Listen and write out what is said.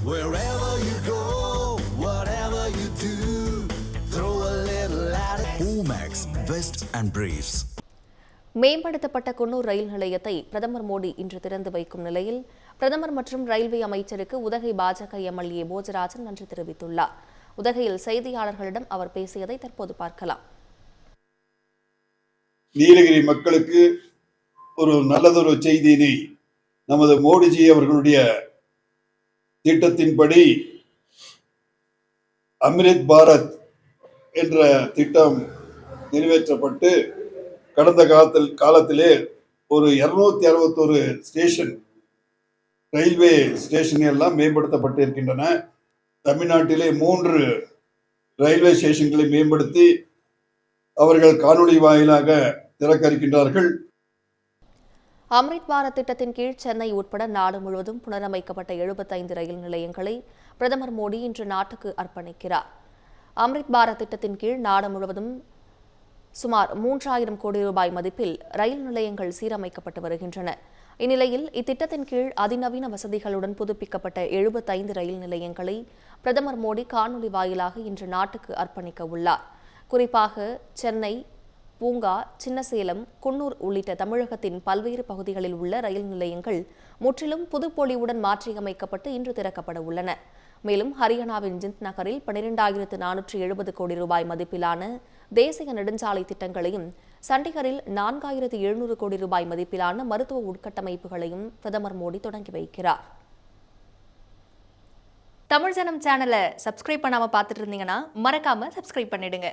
Wherever you go, whatever you do, throw a little at it. Omax, Vest and Briefs. மேம்படுத்தப்பட்ட குன்னூர் ரயில் நிலையத்தை பிரதமர் மோடி இன்று திறந்து வைக்கும் நிலையில் பிரதமர் மற்றும் ரயில்வே அமைச்சருக்கு உதகை பாஜக எம்எல்ஏ போஜராஜன் நன்றி தெரிவித்துள்ளார். உதகையில் செய்தியாளர்களிடம் அவர் பேசியதை தற்போது பார்க்கலாம். நீலகிரி மக்களுக்கு ஒரு நல்லதொரு செய்தியினை நமது மோடிஜி அவர்களுடைய திட்டத்தின்படி அம்ரித் பாரத் என்ற திட்டம் நிறைவேற்றப்பட்டு கடந்த காலத்திலே ஒரு 261 ஸ்டேஷன் ரயில்வே ஸ்டேஷன் எல்லாம் மேம்படுத்தப்பட்டு இருக்கின்றன. தமிழ்நாட்டிலே 3 ரயில்வே ஸ்டேஷன்களை மேம்படுத்தி அவர்கள் காணொலி வாயிலாக திறக்க இருக்கின்றார்கள். அம்ரித் பாரத் திட்டத்தின் கீழ் சென்னை உட்பட நாடு முழுவதும் புனரமைக்கப்பட்ட 75 ரயில் நிலையங்களை பிரதமர் மோடி இன்று நாட்டுக்கு அர்ப்பணிக்கிறார். அம்ரித் பாரத் திட்டத்தின் கீழ் நாடு முழுவதும் சுமார் 3000 கோடி ரூபாய் மதிப்பில் ரயில் நிலையங்கள் சீரமைக்கப்பட்டு வருகின்றன. இந்நிலையில் இத்திட்டத்தின் கீழ் அதிநவீன வசதிகளுடன் புதுப்பிக்கப்பட்ட 75 ரயில் நிலையங்களை பிரதமர் மோடி காணொலி வாயிலாக இன்று நாட்டுக்கு அர்ப்பணிக்க உள்ளார். குறிப்பாக சென்னை, பூங்கா, சின்னசேலம், குன்னூர் உள்ளிட்ட தமிழகத்தின் பல்வேறு பகுதிகளில் உள்ள ரயில் நிலையங்கள் முற்றிலும் புதுப்பொலிவுடன் மாற்றியமைக்கப்பட்டு இன்று திறக்கப்பட உள்ளன. மேலும் ஹரியானாவின் ஜிந்த் நகரில் 12,470 கோடி ரூபாய் மதிப்பிலான தேசிய நெடுஞ்சாலை திட்டங்களையும், சண்டிகரில் 4,700 கோடி ரூபாய் மதிப்பிலான மருத்துவ உட்கட்டமைப்புகளையும் பிரதமர் மோடி தொடங்கி வைக்கிறார். தமிழ் ஜனம் சேனலை சப்ஸ்கிரைப் பண்ணாம பார்த்துட்டு இருந்தீங்கன்னா மறக்காம சப்ஸ்கிரைப் பண்ணிடுங்க.